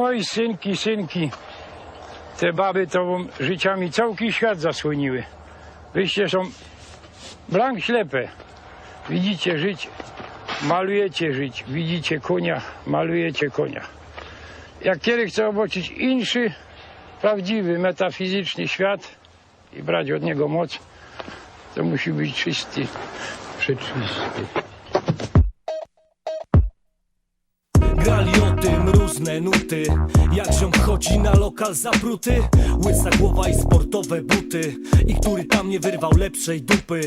Oj, synki, synki, te baby to życiami całki świat zasłoniły. Wyście są blank ślepe. Widzicie życie, malujecie życie. Widzicie konia, malujecie konia. Jak kiedy chce oboczyć inszy, prawdziwy, metafizyczny świat i brać od niego moc, to musi być czysty, przeczysty. Grali o tym różne nuty, jak ziom chodzi na lokal zapruty. Łysa głowa i sportowe buty, i który tam nie wyrwał lepszej dupy.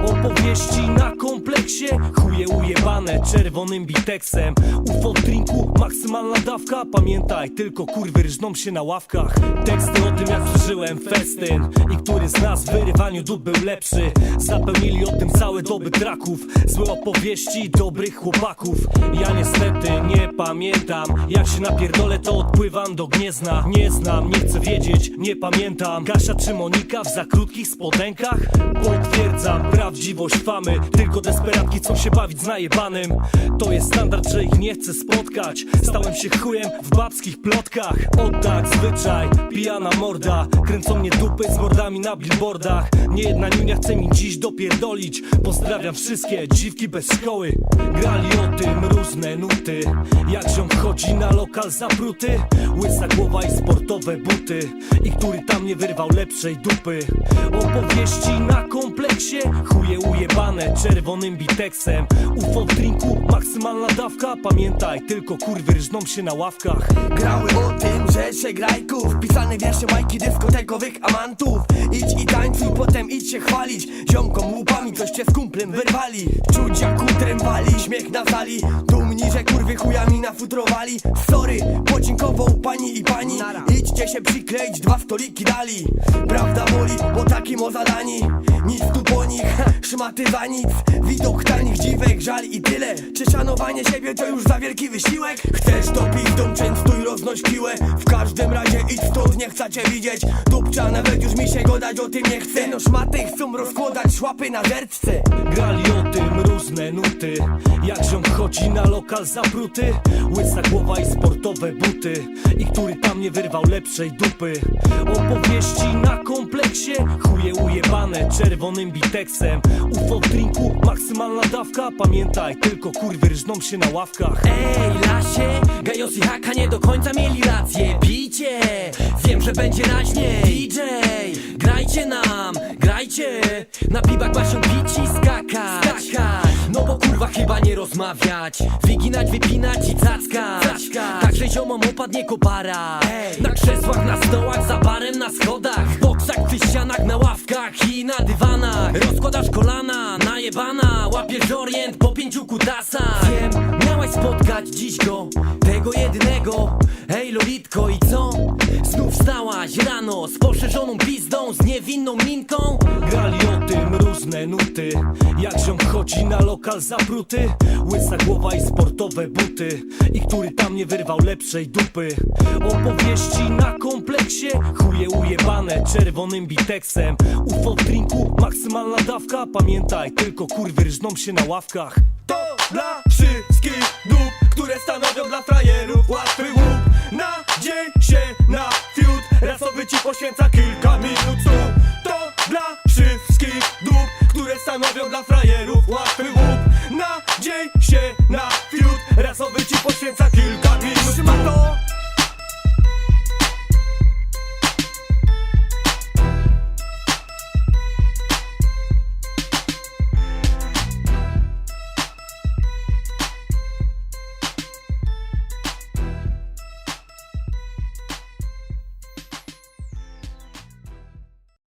Opowieści na kompleksie, chuje ujebane czerwonym biteksem. UFO w drinku, maksymalna dawka. Pamiętaj, tylko kurwy rżną się na ławkach. Teksty o tym jak przeżyłem festyn, i który z nas w wyrywaniu dup był lepszy. Zapełnili o tym całe doby traków, złe opowieści dobrych chłopaków. Ja niestety nie pamiętam, jak się napierdolę to odpływam do Gniezna. Nie znam, nie chcę wiedzieć, nie pamiętam. Kasia czy Monika w za krótkich spodenkach? Potwierdzam prawdziwość famy, tylko desperatki chcą się bawić z najebanym. To jest standard, że ich nie chcę spotkać. Stałem się chujem w babskich plotkach. O tak, zwyczaj, pijana morda. Kręcą mnie dupy z mordami na billboardach. Niejedna niunia chce mi dziś dopierdolić. Pozdrawiam wszystkie dziwki bez szkoły. Grali o tym różne nuty, jak ziom chodzi na lokal zapruty. Łysa głowa i sportowe buty, i który tam nie wyrwał lepszej dupy. Opowieści na kompleksie, chuje ujebane czerwonym biteksem. UFO w drinku, maksymalna dawka. Pamiętaj, tylko kurwy rżną się na ławkach. Grały o tym, że się grajków, pisane wiersze majki dyskotekowych amantów. Idź i tańcuj, potem idź się chwalić ziomkom łupami, coś cię z kumplem wyrwali. Czuć jak kutrem wali, śmiech na sali. Dumni, że kurwy chujami nafutrowali. Sorry, podziękował pani i pani. Idźcie się przykleić, 2 stoliki dali. Prawda boli, bo takim o zadani. Nic tu po nich, szmaty za nic. Widok tanich dziwek, żal i tyle. Czy szanowanie siebie to już za wielki wysiłek? Chcesz to pizdą, częstuj, roznoś piłę. W każdym razie idź stąd, nie chcę cię widzieć. Dupcza, nawet już mi się gadać o tym nie chce. No szmaty chcą rozkładać szłapy na żertwce. Grali o tym różne nuty, jak ziom chodzi na lokal zapruty. Łysa głowa i sportowe buty, i który tam nie wyrwał lepszej dupy. Opowieści na kompleksie, chuje ujebane czerwonym biteksem. UFO w drinku, maksymalna dawka. Pamiętaj, tylko kurwy rżną się na ławkach. Ej, lasie, Gajos i Haka nie do końca mieli rację. Pijcie, wiem, że będzie raźniej. DJ, grajcie nam, grajcie. Na pibach ma się pić i skakać. No bo kurwa chyba nie rozmawiać, wyginać, wypinać i cackać. Także ziomom opadnie kopara. Na krzesłach, na stołach, za barem, na schodach, w boksach, przy ścianach, na ławkach i na dywanach. Rozkładasz kolana, najebana, łapiesz orient po 5 kutasach. Wiem, miałaś spotkać dziś go, tego jedynego. Ej Lolitko, i co? Znów wstałaś rano z poszerzoną pizdą, z niewinną minką. Grali o tym różne nuty, jak ziom chodzi na lokal zapruty. Łysa głowa i sportowe buty, i który tam nie wyrwał lepszej dupy. Opowieści na kompleksie, chuje ujebane czerwonym biteksem. UFO w drinku, maksymalna dawka. Pamiętaj, tylko kurwy rżną się na ławkach. To dla wszystkich dup, które stanowią dla frajerów łatwy łup. Na dzień się na fiut, rasowy ci poświęca kill.